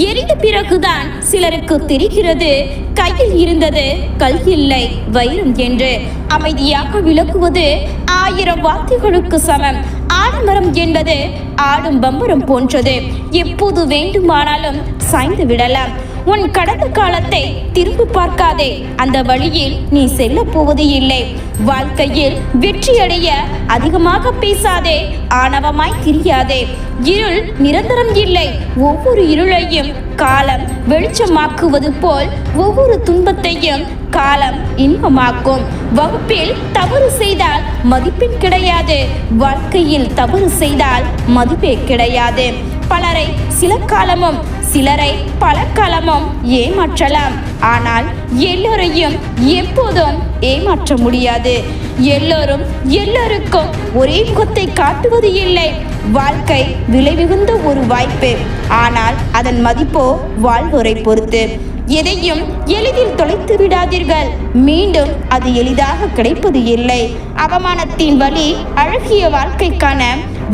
எரிந்த பிறகுதான் சிலருக்கு தெரிகிறது கையில் இருந்தது கல் இல்லை வைரம் என்று. அமைதியாக விளக்குவது 1000 வார்த்தைகளுக்கு சமம். ஆடமரம் என்பது ஆடும் பம்பரம் போன்றது. எப்போது வேண்டுமானாலும் சாய்ந்து விடலாம். உன் கடந்த காலத்தை திரும்பி பார்க்காதே. அந்த வழியில் நீ செல்ல போவது இல்லை. வாழ்க்கையில் வெற்றியடைய அதிகமாக பேசாதே. ஆணவமாய் திரியாதே. இருள் நிரந்தரம் இல்லை. ஒவ்வொரு இருளையும் காலம் வெளிச்சமாக்குவது போல் ஒவ்வொரு துன்பத்தையும் காலம் இன்பமாக்கும். வகுப்பில் தவறு செய்தால் மதிப்பெண் கிடையாது. வாழ்க்கையில் தவறு செய்தால் மதிப்பே கிடையாது. பலரை சில காலமும் சிலரை பல காலமும் ஏமாற்றலாம். ஆனால் எல்லோரையும் எப்போதும் ஏமாற்ற முடியாது. எல்லோரும் எல்லோருக்கும் ஒரே முகத்தை காட்டுவது இல்லை. வாழ்க்கை விலை மிகுந்த ஒரு வாய்ப்பு. ஆனால் அதன் மதிப்போ வாழ்வோரை பொறுத்து. எதையும் எளிதில் தொலைத்து விடாதீர்கள். மீண்டும் அது எளிதாக கிடைப்பது இல்லை. அவமானத்தின் வழி அழகிய வாழ்க்கைக்கான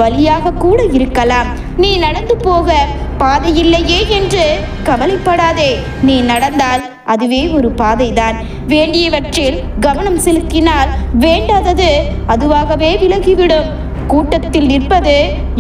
வழியாக கூட இருக்கலாம். நீ நடந்து போக பாதை இல்லையே என்று கவலைப்படாதே. நீ நடந்தால் அதுவே ஒரு பாதைதான். வேண்டியவற்றில் கவனம் செலுத்தினால் வேண்டாதது அதுவாகவே விலகிவிடும். கூட்டத்தில் நிற்பது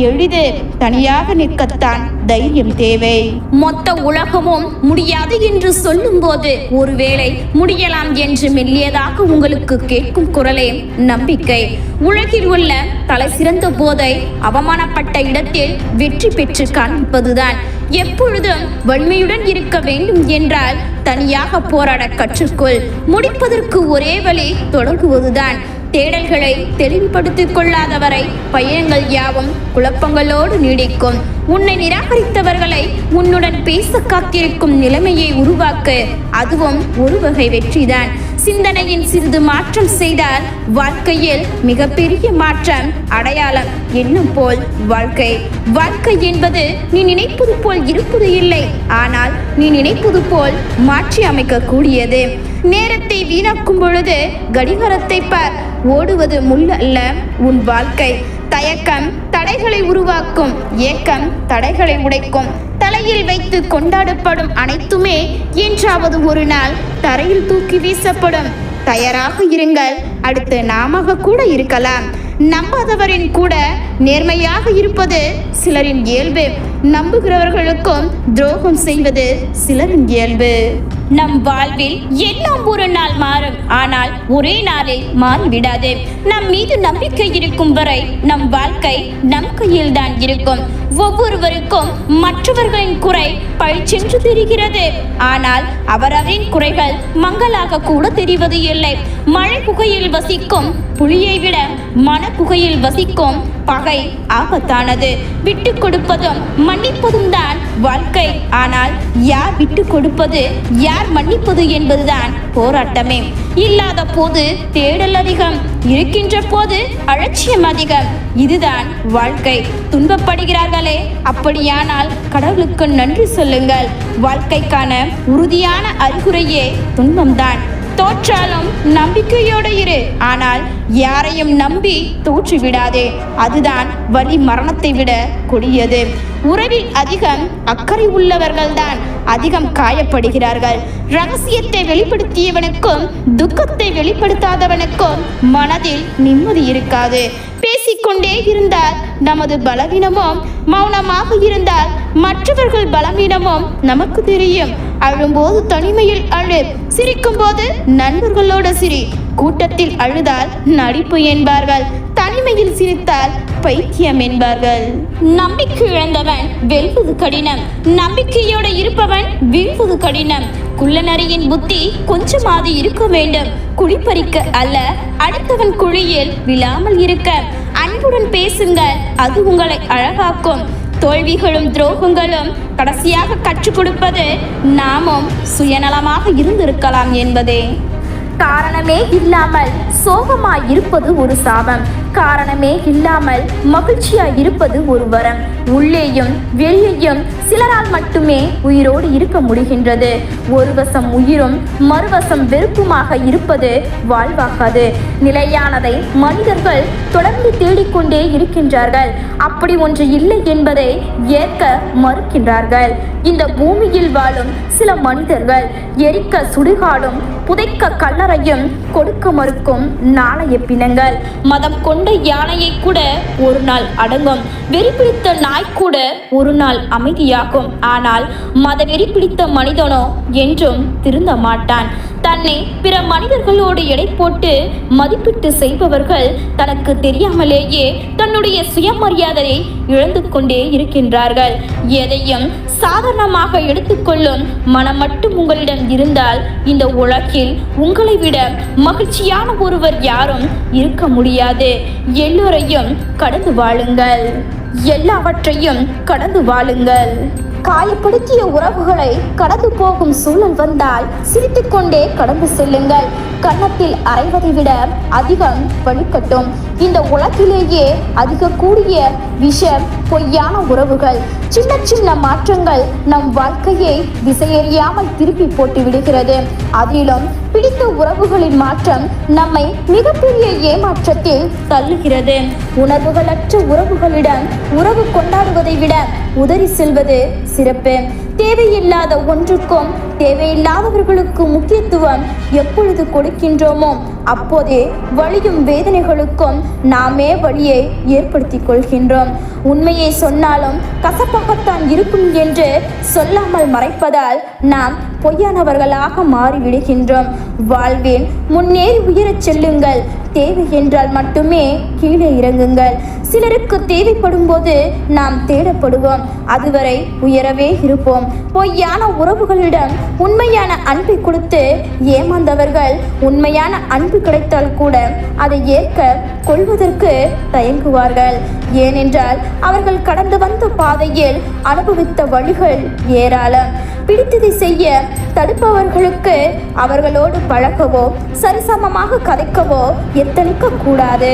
எளிது. தனியாக நிற்கத்தான் தைரியம் தேவை. மொத்த உலகமும் முடியாது என்று சொல்லும் போது ஒருவேளை முடியலாம் என்று மெல்லியதாக உங்களுக்கு கேட்கும் குரலே நம்பிக்கை. உலகில் உள்ள தலை சிறந்த போதை அவமானப்பட்ட இடத்தில் வெற்றி பெற்று காண்பிப்பதுதான். எப்பொழுதும் வலிமையுடன் இருக்க வேண்டும் என்றால் தனியாக போராட கற்றுக்கொள். முடிப்பதற்கு ஒரே வழி தொடங்குவதுதான். தேடல்களை தெளிவுபடுத்திக் கொள்ளாதவரை பயணங்கள் யாவும் குழப்பங்களோடு நீடிக்கும். உன்னை நிராகரித்தவர்களை உன்னுடன் பேச காத்திருக்கும் நிலைமையை உருவாக்கு. அதுவும் ஒரு வகை வெற்றிதான். சிந்தனையின் சிறிது மாற்றம் செய்தால் வாழ்க்கையில் மிகப்பெரிய மாற்றம் அடையாளம். எண்ணம் போல் வாழ்க்கை. வாழ்க்கை என்பது நீ நினைப்பது போல் இருப்பது இல்லை. ஆனால் நீ நினைப்பது போல் மாற்றி அமைக்க கூடியது. நேரத்தை வீணாக்கும் பொழுது கடிகாரத்தை பார். ஓடுவது முள் அல்ல உன் வாழ்க்கை. தயக்கம் தடைகளை உருவாக்கும். ஏக்கம் தடைகளை உடைக்கும். தலையில் வைத்து கொண்டாடப்படும் அனைத்துமே என்றாவது ஒரு நாள் தரையில் தூக்கி வீசப்படும். தயாராக இருங்கள். அடுத்து நாம கூட இருக்கலாம். நம்பாதவரின் கூட நேர்மையாக இருப்பது சிலரின் இயல்பு. நம்புகிறவர்களுக்கும் துரோகம் செய்வது சிலரின் இயல்பு. நம் வாழ்வில் எல்லாம் ஒரு நாள் மாறும். ஆனால் ஒரே நாளில் மாறிவிடாது. நம் மீது நம்பிக்கை இருக்கும் வரை நம் வாழ்க்கை நம் கையில் தான் இருக்கும். ஒவ்வொருவருக்கும் மற்றவர்களின் குறை பழிச்சென்று தெரிகிறது. ஆனால் அவரவரின் குறைகள் மங்களாக கூட தெரிவது இல்லை. மழை புகையில் வசிக்கும் புலியை விட மன புகையில் வசிக்கும் பகை ஆபத்தானது. விட்டு கொடுப்பதும் மன்னிப்பதும் தான் வாழ்க்கை. ஆனால் யார் விட்டு கொடுப்பது யார் மன்னிப்பது என்பதுதான் போராட்டமே. இல்லாத போது தேடல் அதிகம். இருக்கின்ற போது அலட்சியம் அதிகம். இதுதான் வாழ்க்கை. துன்பப்படுகிறார்களே, அப்படியானால் கடவுளுக்கு நன்றி சொல்லுங்கள். வாழ்க்கைக்கான உறுதியான அறிகுறியே துன்பம்தான். தோற்றாலும் நம்பிக்கையோடு இரு. ஆனால் யாரையும் நம்பி தோற்றுவிடாதே. அதுதான் வலி மரணத்தை விட கொடியது. உறவில் அதிகம் அக்கறை உள்ளவர்கள்தான் அதிகம் காயப்படுகிறார்கள். ரகசியத்தை வெளிப்படுத்தியவனுக்கும் துக்கத்தை வெளிப்படுத்தாதவனுக்கும் மனதில் நிம்மதி இருக்காது. பேசிக்கொண்டே இருந்தால் நமது பலவீனமும், மௌனமாக இருந்தால் மற்றவர்கள் பலவீனமும் நமக்கு தெரியும். அழும்போது தனிமையில் அழு. சிரிக்கும் போது நண்பர்களோடு சிரி. கூட்டத்தில் அழுதால் நடிப்பு என்பார்கள். தனிமையில் சிரித்தால் பைத்தியம் என்பார்கள். நம்பிக்கை இழந்தவன் வெல்வது கடினம். நம்பிக்கையோடு இருப்பவன் வீழ்வது கடினம். குள்ளநரியின் புத்தி கொஞ்சமாவது இருக்க வேண்டும். குழிப்பறிக்க அல்ல, அடுத்தவன் குழியில் விழாமல் இருக்க. அன்புடன் பேசுங்கள். அது உங்களை அழகாக்கும். தோல்விகளும் துரோகங்களும் கடைசியாக கற்றுக் கொடுப்பது நாமும் சுயநலமாக இருந்திருக்கலாம் என்பதே. காரணமே இல்லாமல் சோகமாய் இருப்பது ஒரு சாபம். காரணமே இல்லாமல் மகிழ்ச்சியாய் இருப்பது ஒரு வரம். உள்ளேயும் வெளியேயும் சிலரால் மட்டுமே உயிரோடு இருக்க முடிகின்றது. ஒரு வசம் உயிரும் மறுவசம் வெறுப்புமாக இருப்பது வாழ்வாகாது. நிலையானதை மனிதர்கள் தொடர்ந்து தேடிக்கொண்டே இருக்கின்றார்கள். அப்படி ஒன்று இல்லை என்பதை ஏற்க மறுக்கின்றார்கள். இந்த பூமியில் வாழும் சில மனிதர்கள் எரிக்க சுடுகாடும் புதைக்க கல்லறையும் கொடுக்க மறுக்கும் நாளைய பிணங்கள். மதம் கொண்ட யானையை கூட ஒரு நாள் அடங்கும். வெறி பிடித்த நாய் கூட ஒரு நாள் அமைதியாகும். ஆனால் மத வெறி பிடித்த மனிதனோ என்றும் திருந்த மாட்டான். தன்னை பிற மனிதர்களோடு எடை போட்டு மதிப்பிட்டு செய்பவர்கள் தனக்கு தெரியாமலேயே தன்னுடைய சுயமரியாதையை இழந்து கொண்டே இருக்கின்றார்கள். எதையும் சாதாரணமாக எடுத்துக்கொள்ளும் மனம் மட்டும் உங்களிடம் இருந்தால் இந்த உலகில் உங்களை விட மகிழ்ச்சியான ஒருவர் யாரும் இருக்க முடியாது. எல்லோரையும் கடந்து வாழுங்கள். எல்லாவற்றையும் கடந்து வாழுங்கள். காயப்படுத்திய உறவுகளை கடந்து போகும் சூழல் வந்தால் சிரித்துக்கொண்டே கடந்து செல்லுங்கள். கன்னத்தில் அறைவதை விட அதிகம் வலிக்கட்டும். இந்த உலகிலேயே அதிக கூடிய விஷம் பொய்யான உறவுகள். சின்ன சின்ன மாற்றங்கள் நம் வாழ்க்கையை திசையறியாமல் திருப்பி போட்டு விடுகிறது. அதிலும் பிடித்த உறவுகளின் மாற்றம் நம்மை மிகப்பெரிய ஏமாற்றத்தில் தள்ளுகிறது. உணர்வுகளற்ற உறவுகளிடம் உறவு கொண்டாடுவதை விட உதறி செல்வது சிறப்பு. தேவையில்லாத ஒன்றுக்கும் தேவையில்லாதவர்களுக்கு முக்கியத்துவம் எப்பொழுது கொடுக்கின்றோமோ அப்போதே வலியும் வேதனைகளுக்கும் நாமே வழியை ஏற்படுத்தி கொள்கின்றோம். உண்மையை சொன்னாலும் கசப்பாகத்தான் இருக்கும் என்று சொல்லாமல் மறைப்பதால் நாம் பொய்யானவர்களாக மாறிவிடுகின்றோம். வாழ்வில் முன்னேறி உயரச் செல்லுங்கள். தேவை என்றால் மட்டுமே கீழே இறங்குங்கள். சிலருக்கு தேவைப்படும் போது நாம் தேடப்படுவோம். அதுவரை உயரவே இருப்போம். பொய்யான உறவுகளிடம் உண்மையான அன்பை கொடுத்து ஏமாந்தவர்கள் உண்மையான அன்பு கிடைத்தால் கூட அதை ஏற்க கொள்வதற்கு தயங்குவார்கள். ஏனென்றால் அவர்கள் கடந்து வந்த பாதையில் அனுபவித்த வழிகள் ஏராளம். பிடித்ததை செய்ய தடுப்பவர்களுக்கு அவர்களோடு பழகவோ சரிசமமாக கதைக்கவோ எத்தனிக்க கூடாது.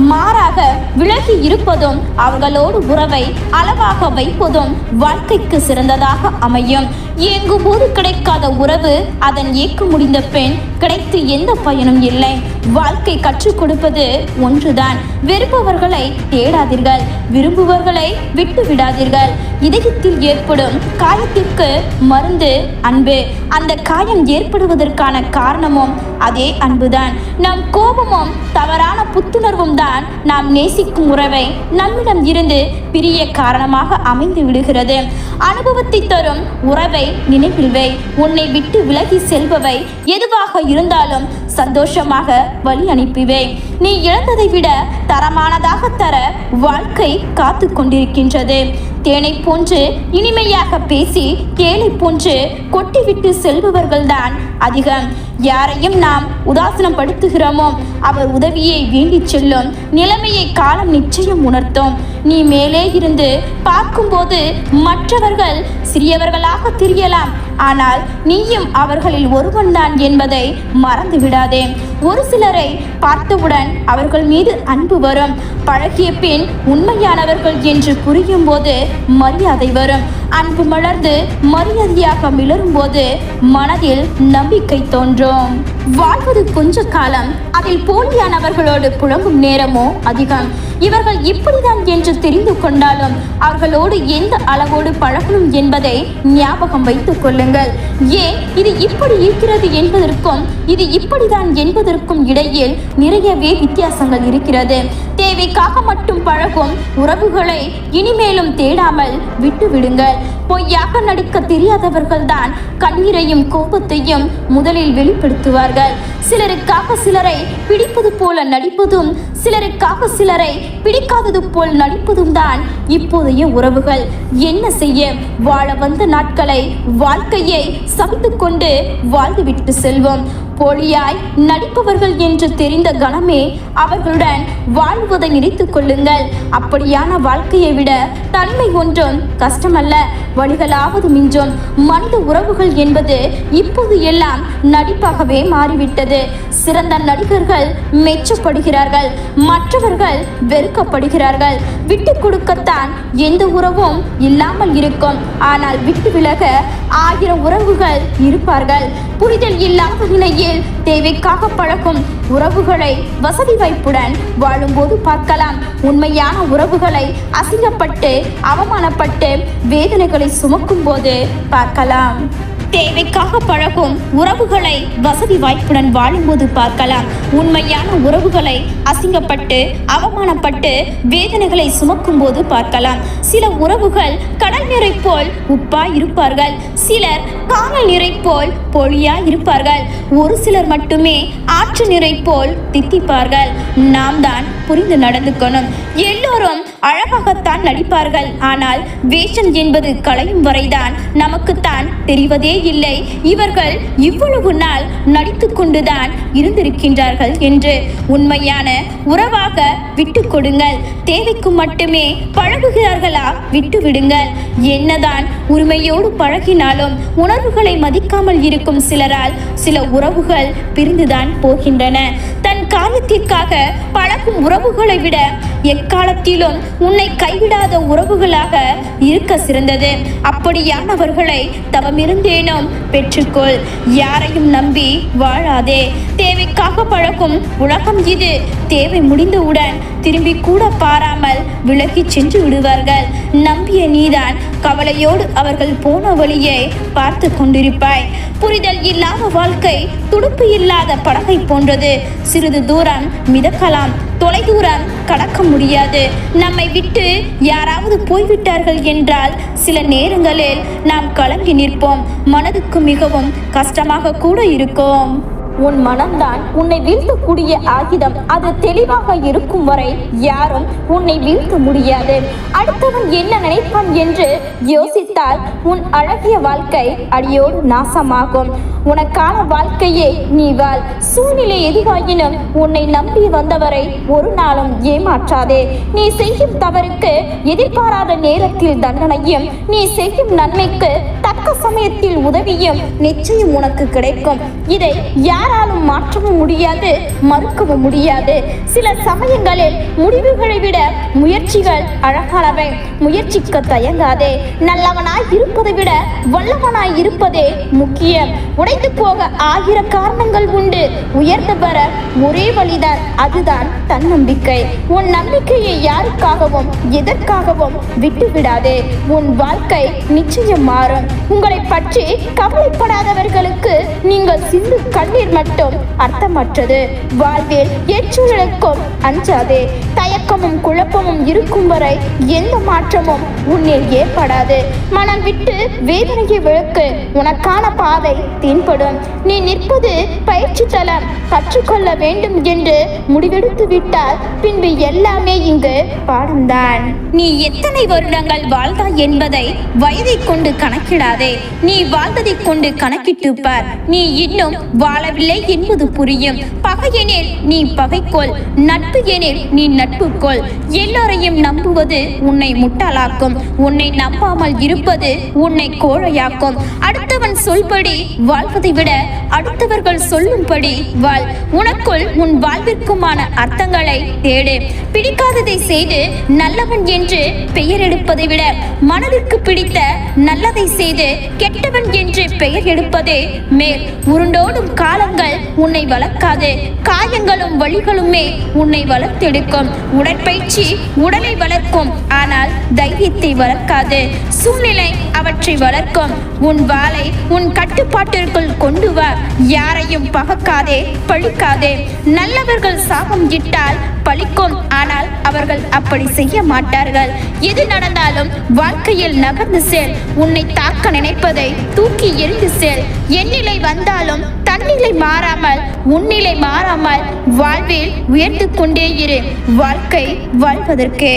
மாறாக விலகி இருப்பதும் அவர்களோடு உறவை அளவாக வைப்பதும் வாழ்க்கைக்கு சிறந்ததாக அமையும். இயங்கும் போது கிடைக்காத உறவு அதன் இயக்க முடிந்த பின் கிடைத்து எந்த பயனும் இல்லை. வாழ்க்கை கற்றுக் கொடுப்பது ஒன்றுதான். வெறுப்பவர்களை தேடாதீர்கள், விரும்புவர்களை விட்டு விடாதீர்கள். இதயத்தில் ஏற்படும் காயத்திற்கு மருந்து அன்பு. அந்த காயம் ஏற்படுவதற்கான காரணமும் அதே அன்புதான். நம் கோபமும் தவறான புத்துணர்வும் தான் நாம் நேசிக்கும் உறவை நம்மிடம் இருந்து பிரிய காரணமாக அமைந்து விடுகிறது. அனுபவத்தை தரும் உறவை நினைவில் வை. உன்னை விட்டு விலகி செல்பவை எதுவாக இருந்தாலும் சந்தோஷமாக வழி அனுப்பிவை. நீ இழந்ததை விட தரமானதாக தர வாழ்க்கை காத்து கொண்டிருக்கின்றது. தேனை போன்று இனிமையாக பேசி தேனை போன்று கொட்டிவிட்டு செல்பவர்கள்தான் அதிகம். யாரையும் நாம் உதாசீனப்படுத்துகிறோமோ அவர் உதவியை வேண்டி செல்லும் நிலைமையை காலம் நிச்சயம் உணர்த்தும். நீ மேலே இருந்து பார்க்கும்போது மற்றவர்கள் சிறியவர்களாக தெரியலாம். ஆனால் நீயும் அவர்களில் ஒருவன்தான் என்பதை மறந்து விடாதே. ஒரு சிலரை பார்த்தவுடன் அவர்கள் மீது அன்பு வரும். பழகிய பின் உண்மையானவர்கள் என்று புரியும் போது மரியாதை வரும். அன்பு மலர்ந்து மரியாதையாக மிளரும் போது மனதில் நம்பிக்கை தோன்றும். வாழ்வது கொஞ்ச காலம், அதில் போலியானவர்களோடு புழங்கும் நேரமோ அதிகம். இவர்கள் இப்படிதான் என்று தெரிந்து கொண்டாலும் அவர்களோடு எந்த அளவோடு பழகணும் என்பதை ஞாபகம் வைத்துக் கொள்ளுங்கள். ஏன் இது இப்படி இருக்கிறது என்பதற்கும் இது இப்படிதான் என்பதற்கும் இடையில் நிறையவே வித்தியாசங்கள் இருக்கிறது. தேவைக்காக மட்டும் பழகும் உறவுகளை இனிமேலும் தேடாமல் விட்டு விடுங்கள். பொய்யாக நடிக்க தெரியாதவர்கள் தான் கண்ணீரையும் கோபத்தையும் முதலில் வெளிப்படுத்துவார்கள். சிலருக்காக சிலரை பிடிப்பது போல நடிப்பதும் சிலருக்காக சிலரை பிடிக்காதது போல் நடிப்பதும் தான் இப்போதைய உறவுகள். என்ன செய்ய, வாழ வந்த நாட்களை வாழ்க்கையை சமைத்து கொண்டு வாழ்ந்துவிட்டு செல்வோம். போலியாய் நடிப்பவர்கள் என்று தெரிந்த கணமே அவர்களுடன் வாழ்வதை நினைத்துக் கொள்ளுங்கள். அப்படியான வாழ்க்கையை விட தனிமை ஒன்றும் கஷ்டமல்ல, வழிகளாவது மிஞ்சும். மனித உறவுகள் என்பது இப்போது எல்லாம் நடிப்பாகவே மாறிவிட்டது. சிறந்த நடிகர்கள் மெச்சப்படுகிறார்கள், மற்றவர்கள் வெறுக்கப்படுகிறார்கள். விட்டு கொடுக்கத்தான் எந்த உறவும் இல்லாமல் இருக்கும். ஆனால் விட்டு விலக 1000 உறவுகள் இருப்பார்கள். புரிதல் இல்லாத நிலையில் தேவைக்காக பழகும் உறவுகளை வசதி வாய்ப்புடன் வாழும்போது பார்க்கலாம். உண்மையான உறவுகளை அசிங்கப்பட்டு அவமானப்பட்டு வேதனைகளை சுமக்கும் போது பார்க்கலாம். தேவைக்காக பழகும் உறவுகளை வசதி வாய்ப்புடன் வாழும்போது பார்க்கலாம். உண்மையான உறவுகளை அசிங்கப்பட்டு அவமானப்பட்டு வேதனைகளை சுமக்கும் போது பார்க்கலாம். சில உறவுகள் கடல் நீரை போல் உப்பாய் இருப்பார்கள், சிலர் காணல் நீரை போல் பொழியாய் இருப்பார்கள், ஒரு சிலர் மட்டுமே ஆற்று நீரை போல் தித்திப்பார்கள். நாம் தான் புரிந்து நடந்துக்கணும். எல்லோரும் அழகாகத்தான் நடிப்பார்கள், ஆனால் வேஷம் என்பது களையும் வரைதான் நமக்குத்தான் தெரிவதே இல்லை இவர்கள் இவ்வளவு நாள் நடித்து கொண்டுதான் இருந்திருக்கின்றார்கள் என்று. உண்மையான உறவாக விட்டு கொடுங்கள். தேவைக்கு மட்டுமே பழகுகிறார்களா விட்டு விடுங்கள். என்னதான் உரிமையோடு பழகினாலும் உணர்வுகளை மதிக்காமல் இருக்கும் சிலரால் சில உறவுகள் பிரிந்துதான் போகின்றன. தன் காரியத்திற்காக பழகும் உறவுகளை விட எக்காலத்திலும் உன்னை கைவிடாத உறவுகளாக இருக்க சிறந்தது. அப்படியானவர்களை தவமிருந்தேனும் பெற்றுக்கொள். யாரையும் நம்பி வாழாதே. தேவைக்காக பழகும் உலகம் இது. தேவை முடிந்தவுடன் திரும்பி கூட பாராமல் விலகி சென்று விடுவார்கள். நம்பிய நீதான் கவலையோடு அவர்கள் போன வழியை பார்த்து கொண்டிருப்பாய். புரிதல் இல்லாத வாழ்க்கை துடுப்பு இல்லாத படகை போன்றது. சிறிது தூரம் மிதக்கலாம், தொலை தூரம் கடக்க முடியாது. நம்மை விட்டு யாராவது போய்விட்டார்கள் என்றால் சில நேரங்களில் நாம் கலங்கி நிற்போம். மனதுக்கு மிகவும் கஷ்டமாக கூட இருக்கும். உன் மனம்தான் உன்னை வீழ்த்தக்கூடிய ஆயுதம். அது தெளிவாக இருக்கும் வரை யாரும் உன்னை வீழ்த்த முடியாது. அடுத்தவன் என்ன நினைப்பான் என்று யோசித்தால் உன் அழகிய வாழ்க்கை அடியோடு நாசமாகும். உனக்கான வாழ்க்கையே நீ வாழ். சூழ்நிலை எதுவாயினும் உன்னை நம்பி வந்தவரை ஒரு நாளும் ஏமாற்றாதே. நீ செய்யும் தவறுக்கு எதிர்பாராத நேரத்தில் தண்டனையும், நீ செய்யும் நன்மைக்கு தக்க சமயத்தில் உதவியும் நிச்சயம் உனக்கு கிடைக்கும். இதை யாராலும் மாற்றவும் முடியாது, மறுக்கவும் முடியாது. சில சமயங்களில் முடிவுகளை விட முயற்சிகள் அழகானவை. முயற்சிக்க தயங்காதே. நல்லவனாய் இருப்பதை விட வல்லவனாய் இருப்பதே முக்கியம். உடைந்து போக 1000 காரணங்கள் உண்டு. உயர்ந்து வர ஒரே வழிதான், அதுதான் தன்னம்பிக்கை. உன் நம்பிக்கையை யாருக்காகவும் எதற்காகவும் விட்டுவிடாதே. உன் வாழ்க்கை நிச்சயம் மாறும். உங்களை பற்றி கவலைப்படாதவர்களுக்கு நீங்கள் சிந்து கண்ணீர் மட்டும் அர்த்தமற்றது. வாழ்வில் எச்சூழலுக்கும் அஞ்சாதே. தயக்கமும் குழப்பமும் இருக்கும் வரை எந்த மாற்றமும் உன்னில் ஏற்படாது. மனம் விட்டு வேதனையை விளக்கு. உனக்கான பாதை தென்படும். நீ நிற்பது பயிற்சி தளம். கற்றுக்கொள்ள வேண்டும் என்று முடிவெடுத்து விட்டால் பின்பு எல்லாமே இங்கு பாடம்தான். நீ எத்தனை வருடங்கள் வாழ்ந்தாய் என்பதை வயதை கொண்டு கணக்கிடாதே. நீ வாழ்ந்ததை கொண்டு கணக்கிட்டு பார். நீ இன்னும் வாழவில்லை என்பது புரியும். பகையெனில் நீ பகைக்கொள், நட்பு எனில் நீ நட்பு கொள். எல்லோரையும் நம்புவது உன்னை முட்டாளாக்கும். உன்னை நம்பாமல் இருப்பது உன்னை கோழையாக்கும். அடுத்தவன் சொல்படி வாழ்வதை விட அடுத்தவர்கள் சொல்லும்படி வாழ். உனக்குள் உன் வாழ்விற்குமான அர்த்தங்களை தேடு. பிடிக்காததை செய்து நல்லவன் என்று பெயர் எடுப்பதை விட மனதிற்கு பிடித்த நல்லதை செய்து கெட்டவன் என்று பெயர் எடுப்பதே மேல். உருண்டோடும் காலங்கள் உன்னை வளர்க்காது. காயங்களும் வழிகளுமே உன்னை வளர்த்தெடுக்கும். உடற்பயிற்சி உடலை வளர்க்கும், ஆனால் தைரியத்தை வளர்க்காது. சூழ்நிலை அவற்றை வளர்க்கும். உன் வாளை உன் கட்டுப்பாட்டிற்குள் கொண்டு வா. யாரையும் பகக்காதே, பழிக்காதே. நல்லவர்கள் சாபம் இட்டால் பழிக்கும், ஆனால் அவர்கள் அப்படி செய்ய மாட்டார்கள். எது நடந்தாலும் வாழ்க்கையில் நகர்ந்து செல். உன்னை தாக்க நினைப்பதை தூக்கி எறிந்து செல். எந்நிலை வந்தாலும் தன்னிலை மாறாமல் உன்னிலை மாறாமல் வாழ்வில் உயர்ந்து கொண்டே இரு. வாழ்க்கை வாழ்வதற்கே.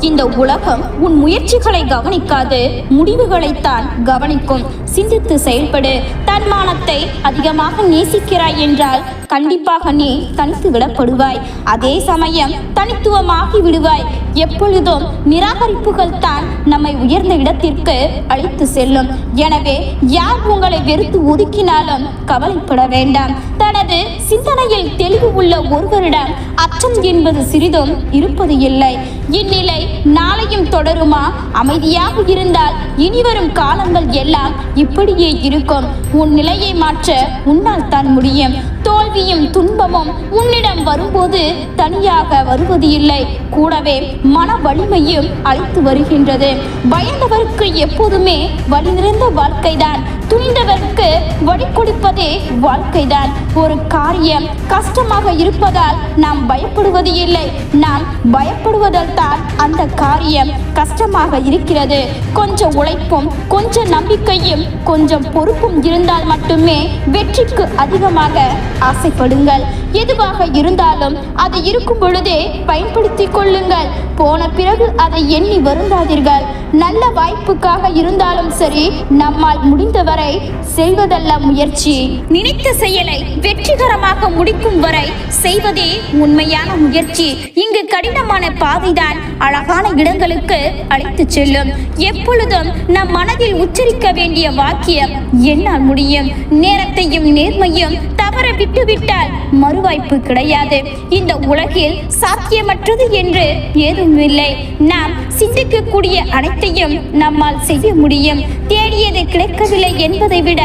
இந்த உலகம் உன் முயற்சிகளை கவனிக்காது, முடிவுகளைத்தான் கவனிக்கும். சிந்தித்து செயல்படு. தன்மானத்தை அதிகமாக நேசிக்கிறாய் என்றால் கண்டிப்பாக நீ தனித்து விடப்படுவாய். அதே சமயம் தனித்துவமாகி விடுவாய். எப்பொழுதும் நிராகரிப்புகள் தான் நம்மை உயர்ந்த இடத்திற்கு அழைத்து செல்லும். எனவே யார் உங்களை வெறுத்து ஒதுக்கினாலும் கவலைப்பட வேண்டாம். தனது சிந்தனையில் தெளிவு உள்ள ஒருவரிடம் அச்சம் என்பது சிறிதும் இருப்பது இல்லை. இந்நிலை நாளையும் தொடருமா? அமைதியாக இருந்தால் இனிவரும் காலங்கள் எல்லாம் இப்படியே இருக்கும். உன் நிலையை மாற்ற உன்னால் தான் முடியும். தோல்வியும் துன்பமும் உன்னிடம் வரும்போது தனியாக வருவது இல்லை, கூடவே மன வலிமையும் அழைத்து வருகின்றது. பயந்தவருக்கு எப்போதுமே வழி நிறைந்த வாழ்க்கைதான். துணிந்தவருக்கு வழி கொடுப்பதே வாழ்க்கைதான். ஒரு காரியம் கஷ்டமாக இருப்பதால் நாம் பயப்படுவது இல்லை, நாம் பயப்படுவதால் தான் அந்த காரியம் கஷ்டமாக இருக்கிறது. கொஞ்சம் உழைப்பும் கொஞ்சம் நம்பிக்கையும் கொஞ்சம் பொறுப்பும் இருந்தால் மட்டுமே வெற்றிக்கு அதிகமாக ஆசைப்படுங்கள். எதுவாக இருந்தாலும் அது இருக்கும் பொழுதே பயன்படுத்திக் கொள்ளுங்கள். போன பிறகு அதை எண்ணி வருந்தாதீர்கள். நல்ல வாய்ப்புக்காக இருந்தாலும் சரி, நம்மால் முடிந்தவரை செய்வதல்ல முயற்சி. நினைத்த செயலை வெற்றிகரமாக முடிக்கும் வரை செய்வதே உண்மையான முயற்சி. இங்கு கடினமான பாதைதான் அழகான இடங்களுக்கு அழைத்து செல்லும். எப்பொழுதும் நம் மனதில் உச்சரிக்க வேண்டிய வாக்கியம் என்னால் முடியும். நேரத்தையும் நேர்மையும் தவற விட்டுவிட்டால் மறுவாய்ப்பு கிடையாது. இந்த உலகில் சாத்தியமற்றது என்று ஏதும் இல்லை. நாம் சிந்திக்கக்கூடிய அனைத்தையும் நம்மால் செய்ய முடியும். தேடியது கிடைக்கவில்லை என்பதை விட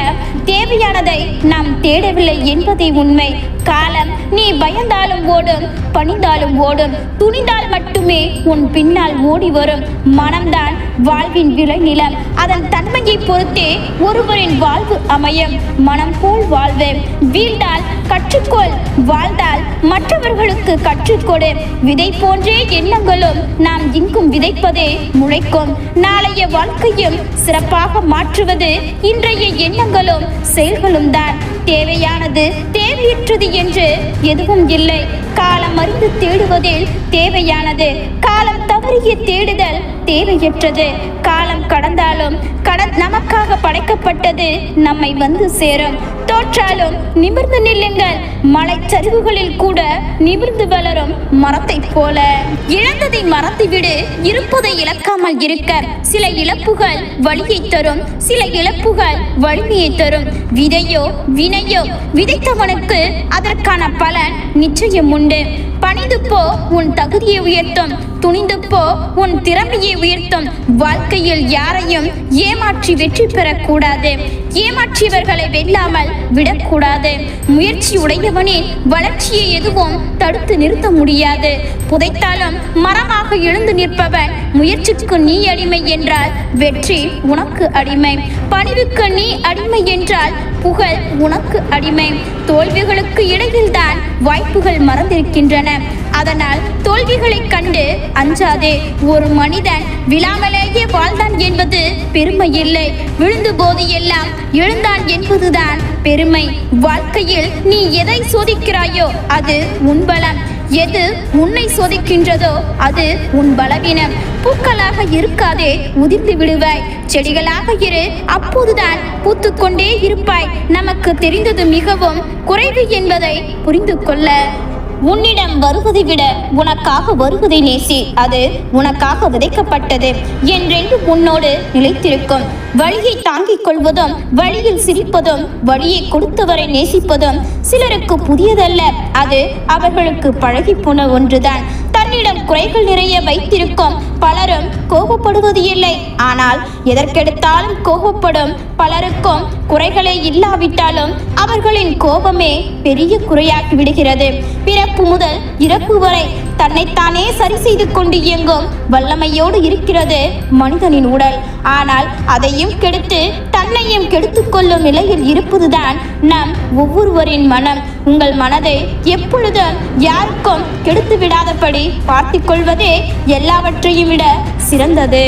தேவையானதை நாம் தேடவில்லை என்பதே உண்மை. காலம் நீ பயந்தாலும் ஓடும், பணிந்தாலும் ஓடும். துணிந்தால் மட்டுமே உன் பின்னால் ஓடி வரும். மனம்தான் வாழ்வின் விளைநிலம். அதன் தன்மையை பொறுத்தே ஒருவரின் வாழ்வு அமையும். மனம் போல் வாழ்வு. வீழ்ந்தால் கற்றுக்கொள், வாழ்ந்தால் மற்றவர்களுக்கு கற்றுக்கொடு. விதை போன்றே எண்ணங்களும் நாம் இங்கும் விதைப்பதே முளைக்கும். நாளைய வாழ்க்கையும் சிறப்பாக மாற்றுவது இன்றைய எண்ணங்களும் செயல்களும் தான். தேவையானது தேவையற்றது என்று எதுவும் இல்லை. காலம் அறிந்து தேடுவதில் தேவையானது, காலம் தவறிய தேடுதல் தேவையற்றது. காலம் கடந்தாலும் நமக்காக படைக்கப்பட்டது நம்மை வந்து சேரும். தோற்றாலும் நிமிர்ந்து நில்லுங்கள். மலைச்சரிவுகளில் கூட நிமிர்ந்து வளரும் மரத்தை போல. இழந்ததை மறந்துவிடு, இருப்பதை இழக்காமல் இருக்க. சில இழப்புகள் வலியை தரும், சில இழப்புகள் வலிமையை தரும். விதையோ வினையோ விதைத்தவனுக்கு அதற்கான பலன் நிச்சயம் உண்டு. பணிந்து போ, உன் தகுதியை உயர்த்தும். துணிந்து போ, உன் திறமையை உயர்த்தும். வாழ்க்கையில் யாரையும் ஏமாற்றி வெற்றி பெறக்கூடாது. ஏமாற்றியவர்களை வெல்லாமல் விடக்கூடாது. முயற்சி உடையவனின் வளர்ச்சியை எதுவும் தடுத்து நிறுத்த முடியாது. புதைத்தாலும் மரமாக எழுந்து நிற்பவன். முயற்சிக்கு நீ அடிமை என்றால் வெற்றி உனக்கு அடிமை. பணிவுக்கு நீ அடிமை என்றால் புகழ் உனக்கு அடிமை. தோல்விகளுக்கு இடையில்தான் வாய்ப்புகள் மறந்திருக்கின்றன. அதனால் தோல்விகளை கண்டு அஞ்சாதே. ஒரு மனிதன் விழாமலேயே வாழ்ந்தான் என்பது பெருமை இல்லை. விழுந்து போது எல்லாம் எழுந்தான் என்பதுதான் பெருமை. வாழ்க்கையில் நீ எதை சோதிக்கிறாயோ அது உன் பலம். எது உன்னை சோதிக்கின்றதோ அது உன் பலவீனம். பூக்களாக இருக்காதே, உதிர்ந்து விடுவாய். செடிகளாக இரு, அப்போதுதான் பூத்துக்கொண்டே இருப்பாய். நமக்கு தெரிந்தது மிகவும் குறைவு என்பதை புரிந்து கொள்ள. உன்னிடம் வருவதை விட உனக்காக வருவதை நேசி. அது உனக்காக விதைக்கப்பட்டது என்றென்று உன்னோடு நிலைத்திருக்கும். வழியை தாங்கிக் கொள்வதும் வழியில் சிரிப்பதும் வழியை கொடுத்தவரை நேசிப்பதும் சிலருக்கு புதியதல்ல. அது அவர்களுக்கு பழகி போன ஒன்றுதான். தன்னிடம் குறைகள் நிறைய வைத்திருக்கும் பலரும் கோபப்படுவது இல்லை. ஆனால் எதற்கெடுத்தாலும் கோபப்படும் பலருக்கும் குறைகளே இல்லாவிட்டாலும் அவர்களின் கோபமே பெரிய குறையாகி விடுகிறது. பிறப்பு முதல் இறப்பு வரை தன்னைத்தானே சரி செய்து கொண்டு இயங்கும் வல்லமையோடு இருக்கிறது மனிதனின் உடல். ஆனால் அதையும் கெடுத்து தன்னையும் கெடுத்துக் கொள்ளும் நிலையில் இருப்பதுதான் நம் ஒவ்வொருவரின் மனம். உங்கள் மனதை எப்பொழுதும் யாருக்கும் கெடுத்து விடாதபடி பார்த்து கொள்வதே எல்லாவற்றையும் விட சிறந்தது.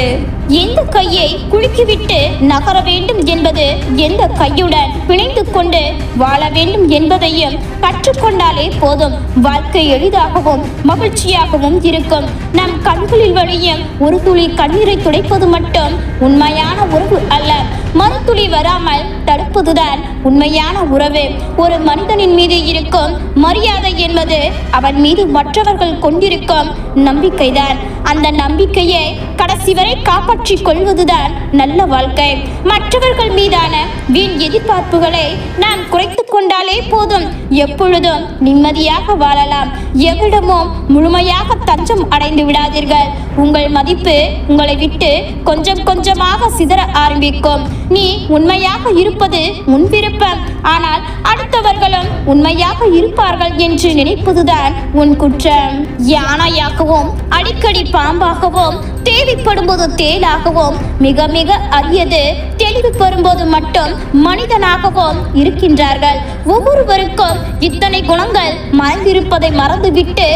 எந்த கையை குலுக்கிவிட்டு நகர வேண்டும் என்பது, எந்த கையுடன் பிணைந்து கொண்டு வாழ வேண்டும் என்பதையும் கற்றுக்கொண்டாலே போதும். வாழ்க்கை எளிதாகவும் மகிழ்ச்சியாகவும் இருக்கும். நம் கண்களில் வழியும் ஒரு துளி கண்ணீரை துடைப்பது மட்டும் உண்மையான உறவு அல்ல, மறுத்துளி வராமல் தடுப்பதுதான் உண்மையான உறவு. ஒரு மனிதனின் மீது இருக்கும் மரியாதை என்பது அவன் மீது மற்றவர்கள் கொண்டிருக்கும் நம்பிக்கைதான். அந்த நம்பிக்கையை கடைசி வரை காப்பாற்றிக் கொள்வதுதான் நல்ல வாழ்க்கை. மற்றவர்கள் மீதான வீண் எதிர்பார்ப்புகளை நாம் குறைத்துக் கொண்டாலே போதும். எப்பொழுதும் நிம்மதியாக வாழலாம். எவ்விடமும் முழுமையாக தஞ்சம் அடைந்து விடாதீர்கள். உங்கள் மதிப்பு உங்களை விட்டு கொஞ்சம் கொஞ்சமாக சிதற ஆரம்பிக்கும். நீ உண்மையாக இருப்பது உன் விருப்பம், ஆனால் அடுத்தவர்களும் உண்மையாக இருப்பார்கள் என்று நினைப்பதுதான் உன் குற்றம். யானையாகவும் அடிக்கடி பாம்பாகவும் தேவைப்படும் போது தேலாகவும் மிக மிக அரியது தெளிவு பெறும்போது மட்டும் மனிதனாகவும் இருக்கின்றார்கள். ஒவ்வொருவருக்கும் இத்தனை குணங்கள் மறைந்திருப்பதை மறந்துவிட்டு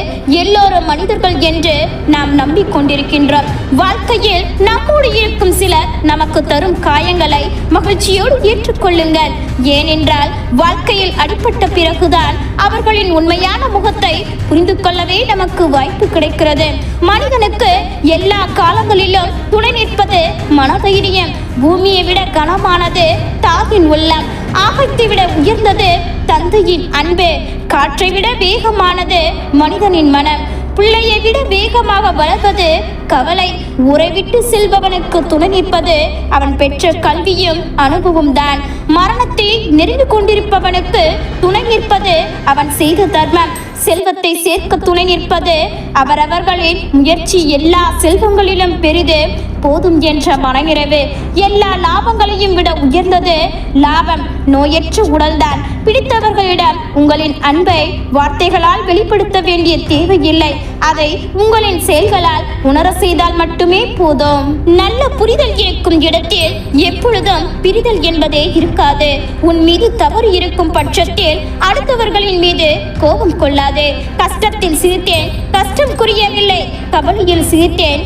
எல்லோரும் மனிதர்கள் என்று நாம் நம்பிக்கொண்டிருக்கின்றோம். வாழ்க்கையில் நம்மோடு இருக்கும் சிலர் நமக்கு தரும் காயங்களை மகிழ்ச்சியோடு ஏற்றுக்கொள்ளுங்கள். ஏனென்றால் வாழ்க்கையில் அடிபட்ட பிறகுதான் அவர்களின் உண்மையான முகத்தை புரிந்து கொள்ளவே நமக்கு வாய்ப்பு கிடைக்கிறது. மனிதனுக்கு எல்லா காலங்களிலும் துணை நிற்பது மனதைரியம். பூமியை விட கனமானது தாயின் உள்ளம். ஆகத்தை விட உயர்ந்தது தந்தையின் அன்பு. காற்றை விட வேகமானது மனிதனின் மனம். பிள்ளையை விட வேகமாக வளர்வது கவலை. ஊரை விட்டு செல்பவனுக்கு துணை நிற்பது அவன் பெற்ற கல்வியும் அனுபவம் தான். மரணத்தை நெருங்கி கொண்டிருப்பவனுக்கு துணை நிற்பது அவன் செய்த தர்மம். செல்வத்தை சேர்க்க துணை நிற்பது அவரவர்களின் முயற்சி. எல்லா செல்வங்களிலும் பெரிது போதும் என்ற மனநிறைவு. எல்லா லாபங்களையும் விட உயர்ந்தது லாபம். நோயற்ற உடல்தான். பிடித்தவர்களிடம் உங்களின் அன்பை வார்த்தைகளால் வெளிப்படுத்த வேண்டிய தேவையில்லை. அதை உங்களின் செயல்களால் உணர செய்தால் மட்டுமே போதும். நல்ல புரிதல் இருக்கும் இடத்தில் எப்பொழுதும் பிரிதல் என்பதே இருக்காது. உன் மீது தவறு இருக்கும் பட்சத்தில் அடுத்தவர்களின் மீது கோபம் கொள்ளாதே. கஷ்டத்தில் சிரித்தேன், கஷ்டம் குறையவில்லை. கவலையில் சிரித்தேன்,